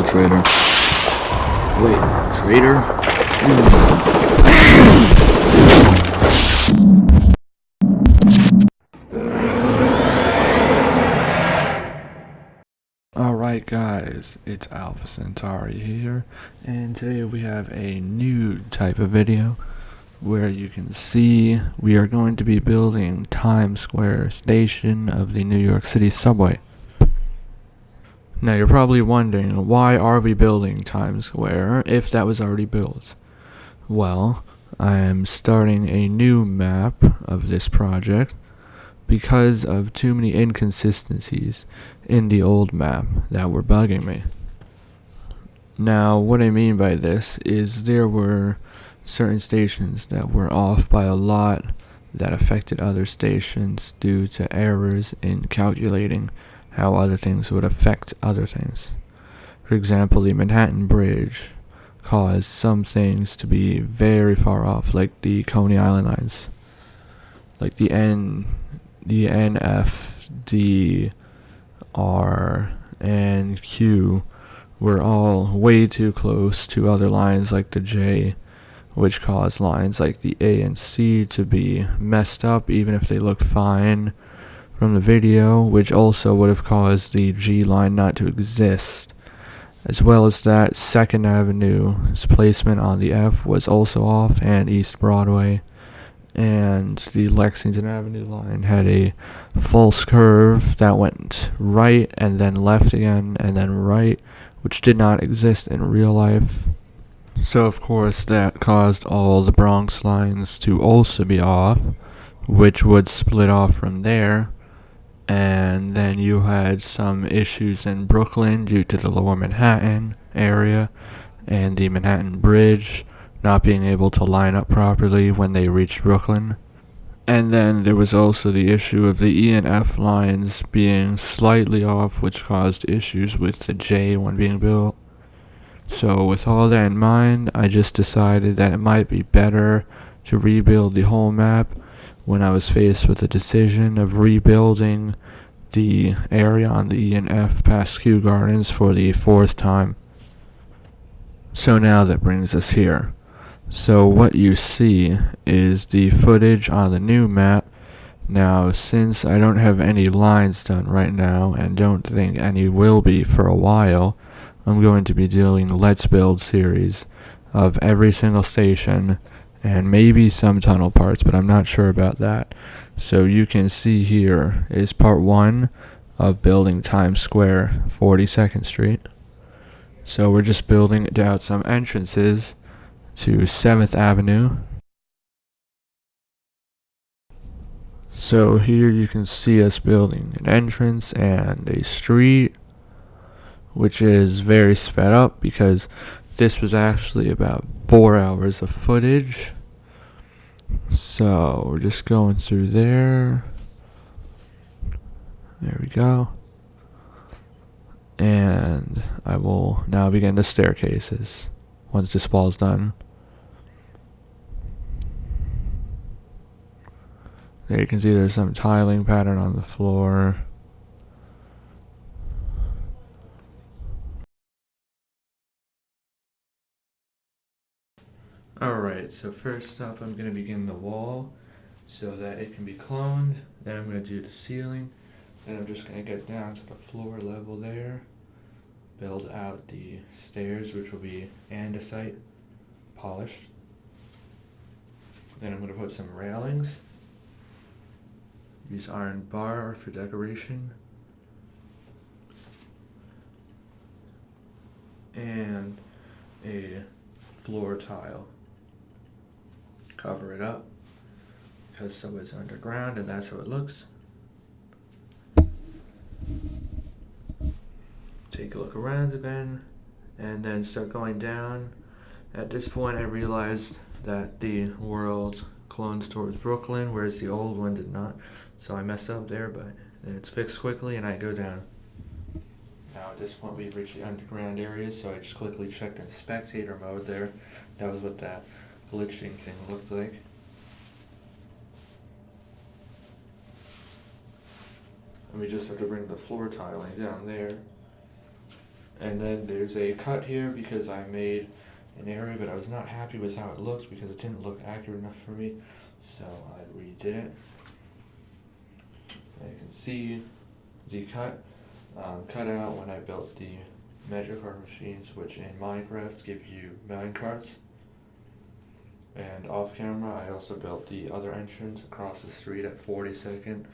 traitor. Wait, traitor? Alright guys, it's Alpha Centauri here, and today we have a new type of video where you can see we are going to be building Times Square station of the New York City Subway. Now you're probably wondering, why are we building Times Square if that was already built? Well, I am starting a new map of this project because of too many inconsistencies in the old map that were bugging me. Now, what I mean by this is there were certain stations that were off by a lot that affected other stations due to errors in calculating how other things would affect other things. For example, the Manhattan Bridge caused some things to be very far off, like the Coney Island lines. Like the NF, D, R, and Q were all way too close to other lines like the J, which caused lines like the A and C to be messed up even if they looked fine from the video, which also would have caused the G line not to exist. As well as that, 2nd Avenue's placement on the F was also off, and East Broadway. And the Lexington Avenue line had a false curve that went right and then left again and then right, which did not exist in real life. So of course that caused all the Bronx lines to also be off, which would split off from there. And then you had some issues in Brooklyn due to the lower Manhattan area and the Manhattan Bridge not being able to line up properly when they reached Brooklyn. And then there was also the issue of the E and F lines being slightly off, which caused issues with the J one being built. So with all that in mind, I just decided that it might be better to rebuild the whole map when I was faced with the decision of rebuilding the area on the E and F past Kew Gardens for the 4th time. So now that brings us here. So what you see is the footage on the new map. Now, since I don't have any lines done right now and don't think any will be for a while, I'm going to be doing Let's Build series of every single station and maybe some tunnel parts, but I'm not sure about that. So you can see here is part 1 of building Times Square, 42nd Street. So we're just building out some entrances to 7th Avenue. So here you can see us building an entrance and a street, which is very sped up because this was actually about 4 hours of footage. So we're just going through there. There we go. And I will now begin the staircases once this wall's done. There you can see there's some tiling pattern on the floor. Alright, so first up I'm going to begin the wall so that it can be cloned. Then I'm going to do the ceiling. Then I'm just going to get down to the floor level there. Build out the stairs, which will be andesite polished. Then I'm going to put some railings. Use iron bar for decoration. And a floor tile. Cover it up because Subway's underground and that's how it looks. Take a look around again and then start going down. At this point I realized that the world clones towards Brooklyn, whereas the old one did not. So I messed up there, but it's fixed quickly and I go down. Now at this point we've reached the underground area, so I just quickly checked in spectator mode there. That was what that glitching thing looked like. And we just have to bring the floor tiling down there. And then there's a cut here because I made an area, but I was not happy with how it looked because it didn't look accurate enough for me, so I redid it. And you can see the cut out when I built the measure card machines, which in Minecraft give you minecarts. And off camera, I also built the other entrance across the street at 42nd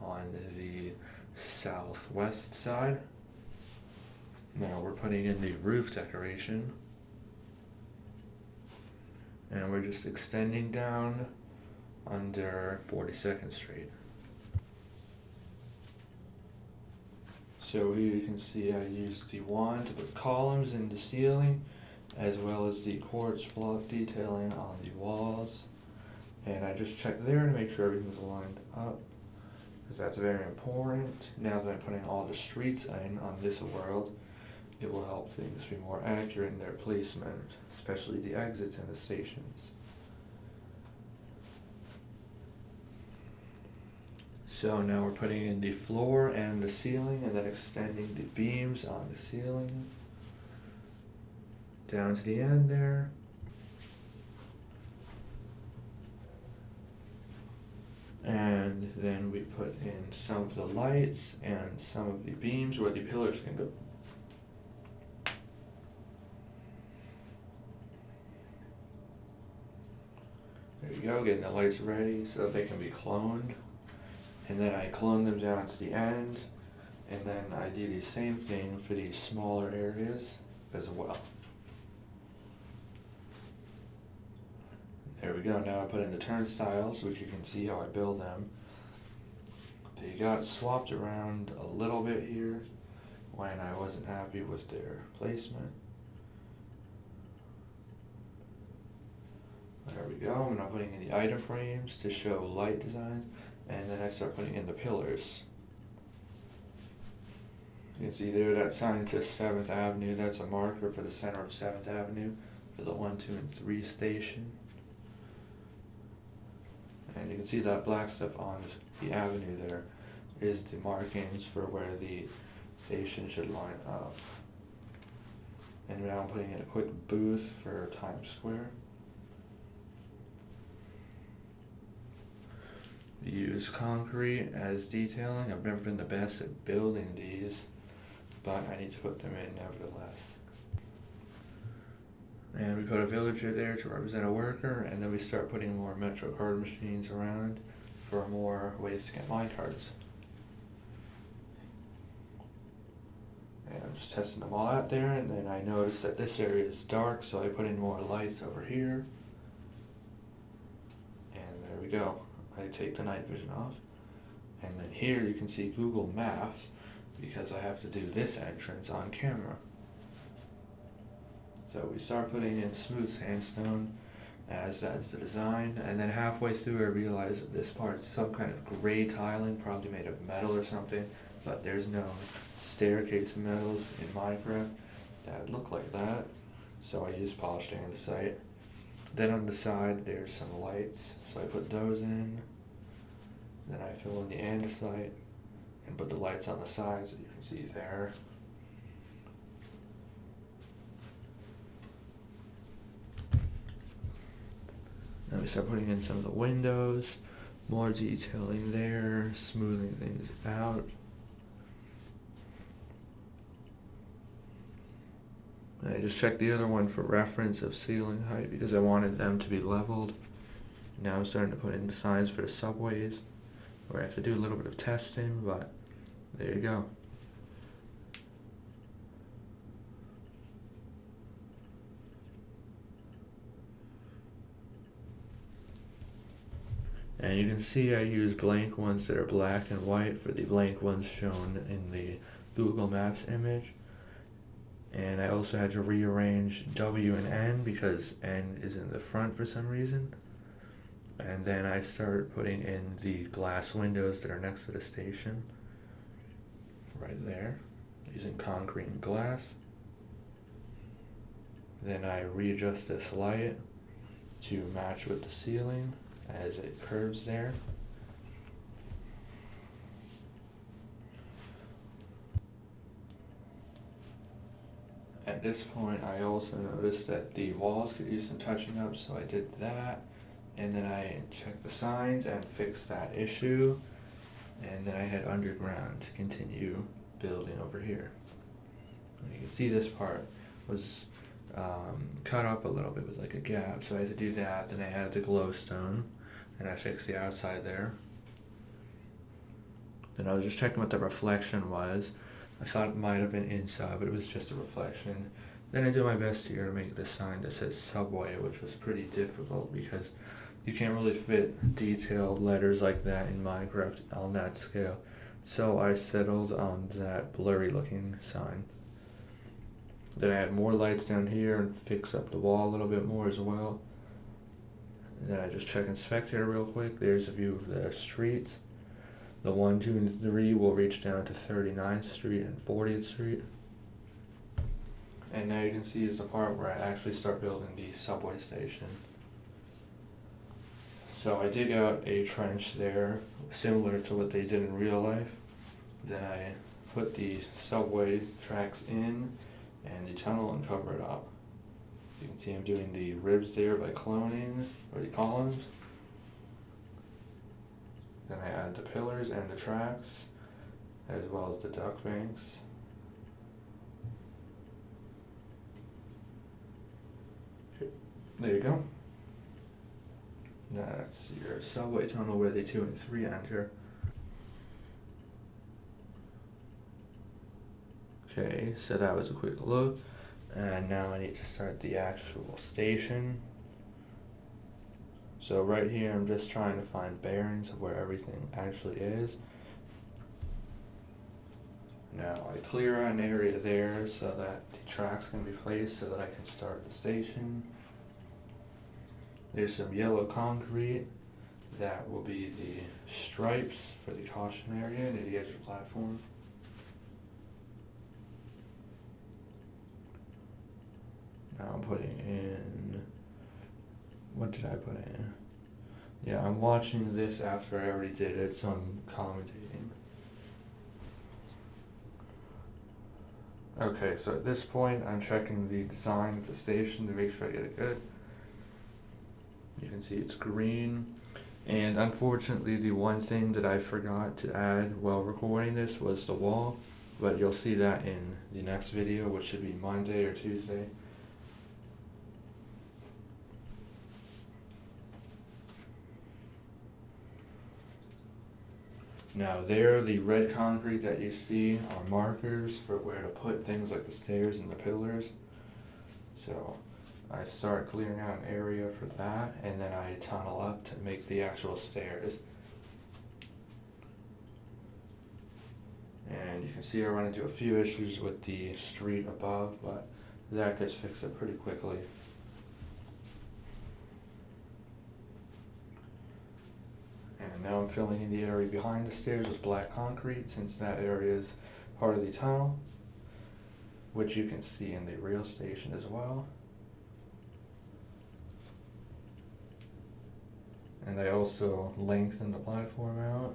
on the southwest side. Now we're putting in the roof decoration, and we're just extending down under 42nd Street. So here you can see I used the wand to put columns in the ceiling, as well as the quartz block detailing on the walls. And I just checked there to make sure everything's lined up, because that's very important. Now that I'm putting all the streets in on this world, it will help things be more accurate in their placement, especially the exits and the stations. So now we're putting in the floor and the ceiling, and then extending the beams on the ceiling down to the end there. And then we put in some of the lights and some of the beams where the pillars can go. There you go, getting the lights ready so that they can be cloned. And then I clone them down to the end, and then I do the same thing for these smaller areas as well. There we go, now I put in the turnstiles, which you can see how I build them. They got swapped around a little bit here when I wasn't happy with their placement. There we go, I'm now putting in the item frames to show light design, and then I start putting in the pillars. You can see there that sign says 7th Avenue, that's a marker for the center of 7th Avenue for the 1, 2, and 3 station. And you can see that black stuff on the avenue there is the markings for where the station should line up. And now I'm putting in a quick booth for Times Square. Use concrete as detailing. I've never been the best at building these, but I need to put them in nevertheless. And we put a villager there to represent a worker, and then we start putting more Metro card machines around for more ways to get mine cards. And I'm just testing them all out there, and then I noticed that this area is dark, so I put in more lights over here. And there we go. I take the night vision off, and then here you can see Google Maps because I have to do this entrance on camera. So we start putting in smooth sandstone as that's the design, and then halfway through I realize that this part's some kind of gray tiling, probably made of metal or something, but there's no staircase metals in Minecraft that look like that, so I use polished andesite. Then on the side there's some lights, so I put those in. Then I fill in the andesite and put the lights on the sides that you can see there. Now we start putting in some of the windows, more detailing there, smoothing things out. And I just checked the other one for reference of ceiling height because I wanted them to be leveled. Now I'm starting to put in the signs for the subways, where I have to do a little bit of testing, but there you go. And you can see I use blank ones that are black and white for the blank ones shown in the Google Maps image. And I also had to rearrange W and N because N is in the front for some reason. And then I started putting in the glass windows that are next to the station, right there, using concrete and glass. Then I readjust this light to match with the ceiling as it curves there. At this point, I also noticed that the walls could use some touching up, so I did that. And then I checked the signs and fixed that issue. And then I head underground to continue building over here. And you can see this part was cut up a little bit with like a gap, so I had to do that. Then I added the glowstone, and I fixed the outside there. Then I was just checking what the reflection was. I thought it might have been inside, but it was just a reflection. Then I did my best here to make this sign that says Subway, which was pretty difficult because you can't really fit detailed letters like that in Minecraft on that scale. So I settled on that blurry looking sign. Then I had more lights down here and fix up the wall a little bit more as well. And then I just check inspect here real quick. There's a view of the streets. The 1, 2, and 3 will reach down to 39th Street and 40th Street. And now you can see is the part where I actually start building the subway station. So I dig out a trench there, similar to what they did in real life. Then I put the subway tracks in and the tunnel and cover it up. You can see I'm doing the ribs there by cloning, or the columns. Then I add the pillars and the tracks, as well as the duct banks. There you go. That's your subway tunnel where the 2 and 3 enter. Okay, so that was a quick look. And now I need to start the actual station. So right here I'm just trying to find bearings of where everything actually is. Now I clear an area there so that the tracks can be placed so that I can start the station. There's some yellow concrete that will be the stripes for the caution area near the edge of the platform. Now I'm putting in, what did I put in? Yeah, I'm watching this after I already did it, so I'm commentating. Okay, so at this point I'm checking the design of the station to make sure I get it good. You can see it's green, and unfortunately the one thing that I forgot to add while recording this was the wall, but you'll see that in the next video, which should be Monday or Tuesday. Now there, the red concrete that you see are markers for where to put things like the stairs and the pillars. So I start clearing out an area for that, and then I tunnel up to make the actual stairs. And you can see I run into a few issues with the street above, but that gets fixed up pretty quickly. And now I'm filling in the area behind the stairs with black concrete, since that area is part of the tunnel, which you can see in the rail station as well. And I also lengthen the platform out.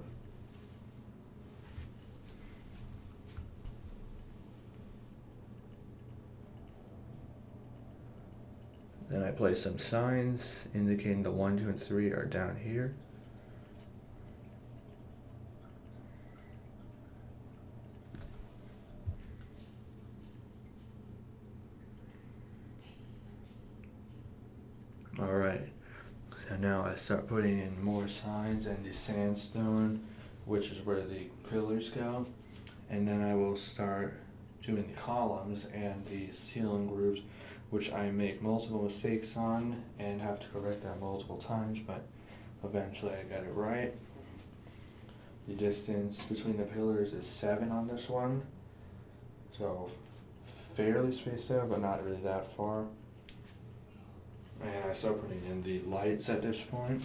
Then I place some signs indicating the 1, 2, and 3 are down here. Alright, so now I start putting in more signs and the sandstone, which is where the pillars go, and then I will start doing the columns and the ceiling grooves, which I make multiple mistakes on and have to correct that multiple times, but eventually I got it right. The distance between the pillars is 7 on this one, so fairly spaced out, but not really that far. And I start putting in the lights at this point,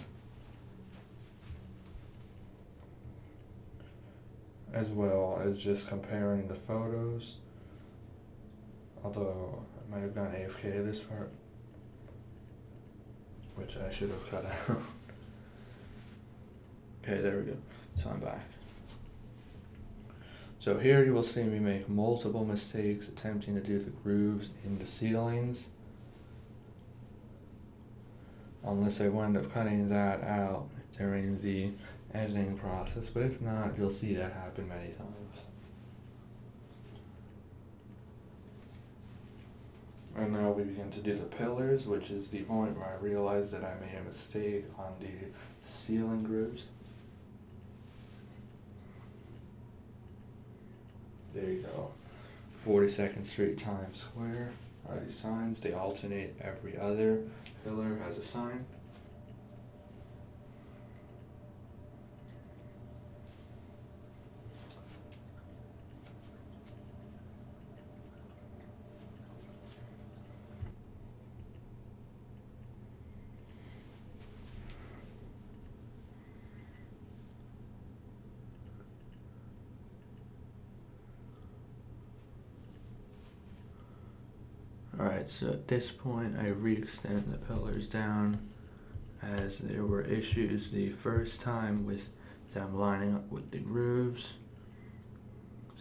as well as just comparing the photos, although I might have gone AFK this part, which I should have cut out. Okay, there we go, so I'm back. So here you will see me make multiple mistakes attempting to do the grooves in the ceilings, unless I wind up cutting that out during the editing process, but if not, you'll see that happen many times. And now we begin to do the pillars, which is the point where I realized that I made a mistake on the ceiling grooves. There you go. 42nd Street Times Square are these signs. They alternate. Every other pillar has a sign. Alright, so at this point I re-extend the pillars down, as there were issues the first time with them lining up with the grooves.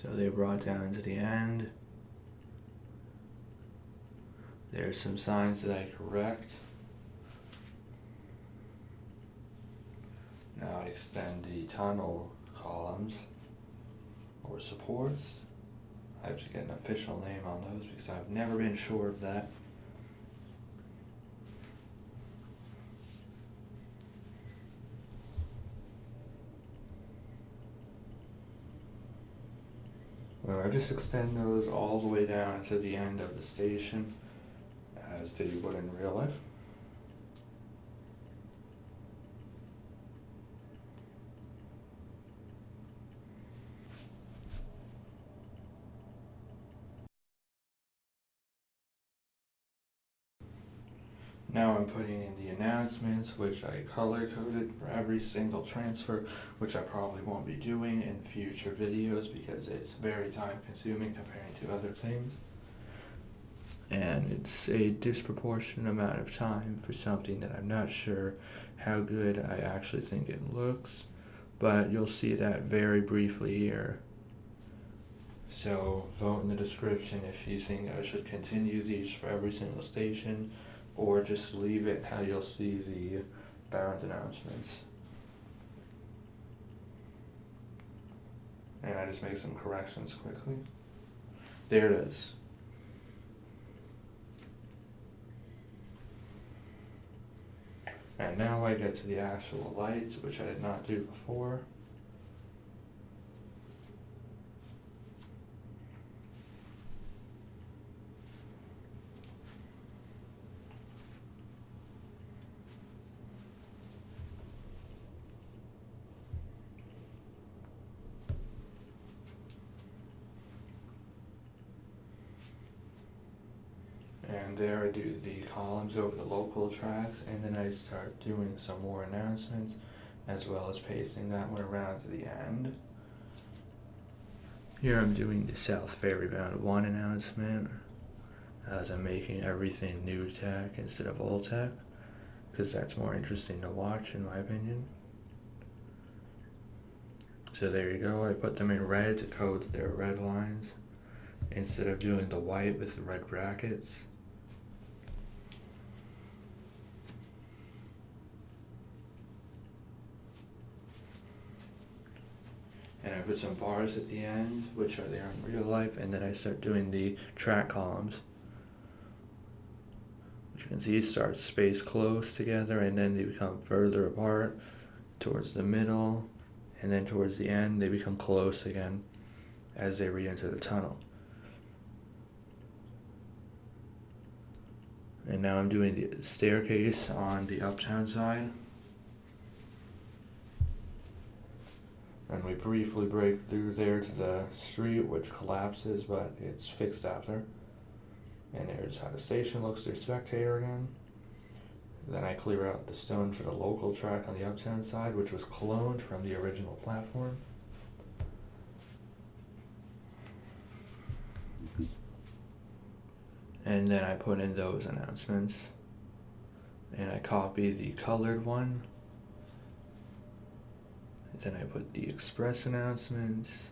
So they brought down to the end. There's some signs that I correct. Now I extend the tunnel columns or supports. I have to get an official name on those because I've never been sure of that. Well, I just extend those all the way down to the end of the station, as they would in real life. Now I'm putting in the announcements, which I color coded for every single transfer, which I probably won't be doing in future videos because it's very time consuming comparing to other things. And it's a disproportionate amount of time for something that I'm not sure how good I actually think it looks, but you'll see that very briefly here. So vote in the description if you think I should continue these for every single station, or just leave it how you'll see the bound announcements. And I just make some corrections quickly. There it is. And now I get to the actual lights, which I did not do before. And there I do the columns over the local tracks, and then I start doing some more announcements, as well as pasting that one around to the end. Here I'm doing the South Ferry Bound 1 announcement, as I'm making everything new tech instead of old tech, because that's more interesting to watch in my opinion. So there you go, I put them in red to code that they're red lines, instead of doing the white with the red brackets. And I put some bars at the end, which are there in real life, and then I start doing the track columns. Which you can see start spaced close together, and then they become further apart towards the middle, and then towards the end they become close again as they re-enter the tunnel. And now I'm doing the staircase on the uptown side. And we briefly break through there to the street, which collapses, but it's fixed after. And there's how the station looks to a spectator again. Then I clear out the stone for the local track on the uptown side, which was cloned from the original platform. And then I put in those announcements. And I copy the colored one. Then I put the express announcements.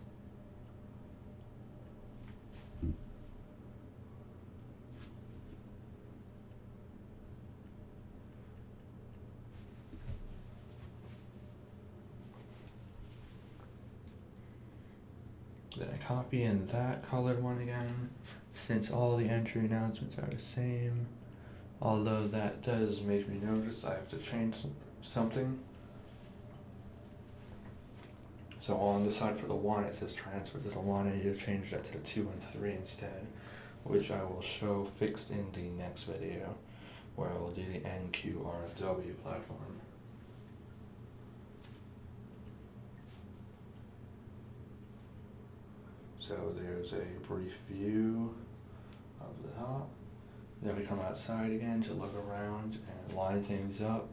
copy in that colored one again, since all the entry announcements are the same. Although that does make me notice I have to change something. So on the side for the 1, it says transfer to the 1, and you just change that to the 2 and 3 instead, which I will show fixed in the next video, where I will do the NQRW platform. So there's a brief view of the top. Then we come outside again to look around and line things up.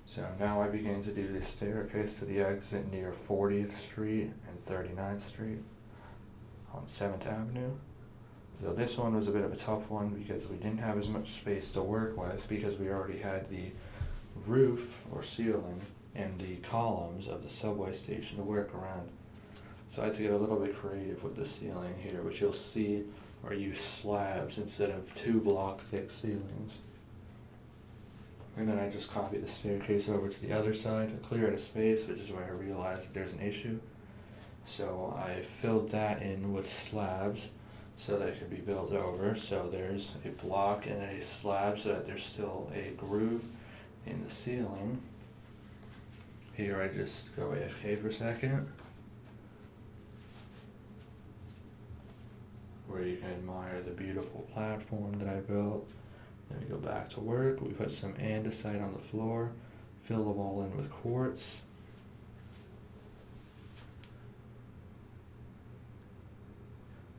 So now I begin to do this staircase to the exit near 40th Street and 39th Street on 7th Avenue. So this one was a bit of a tough one because we didn't have as much space to work with because we already had the roof or ceiling and the columns of the subway station to work around. So I had to get a little bit creative with the ceiling here, which you'll see are use slabs instead of 2 block thick ceilings. And then I just copied the staircase over to the other side to clear out a space, which is where I realized that there's an issue. So I filled that in with slabs so that it could be built over. So there's a block and a slab so that there's still a groove in the ceiling. Here I just go AFK for a second, where you can admire the beautiful platform that I built. Then we go back to work. We put some andesite on the floor, fill them all in with quartz.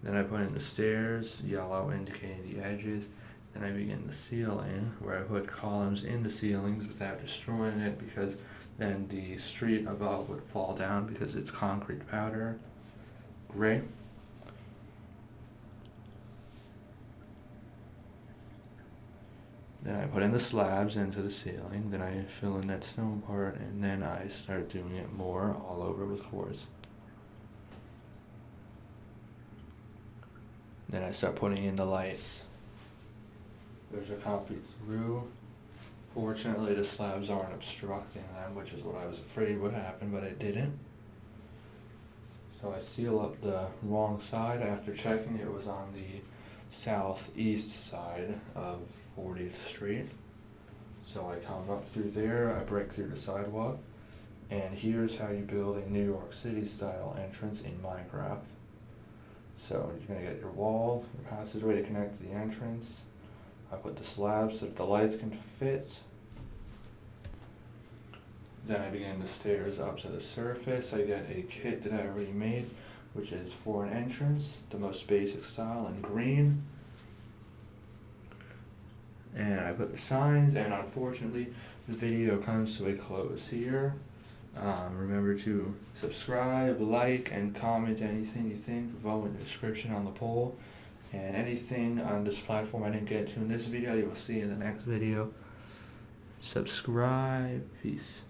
Then I put in the stairs, yellow indicating the edges. Then I begin the ceiling, where I put columns in the ceilings without destroying it, because then the street above would fall down because it's concrete powder. Gray. Then I put in the slabs into the ceiling, then I fill in that stone part, and then I start doing it more all over with quartz. Then I start putting in the lights. There's a copy through. Fortunately, the slabs aren't obstructing them, which is what I was afraid would happen, but it didn't. So I seal up the wrong side after checking it was on the southeast side of 40th Street. So I come up through there, I break through the sidewalk, and here's how you build a New York City style entrance in Minecraft. So you're going to get your wall, your passageway to connect to the entrance. I put the slabs so that the lights can fit. Then I begin the stairs up to the surface. I get a kit that I already made, which is for an entrance, the most basic style in green. And I put the signs, and unfortunately the video comes to a close here. Remember to subscribe, like, and comment anything you think. Vote in the description on the poll. And anything on this platform I didn't get to in this video, you will see in the next video. Subscribe. Peace.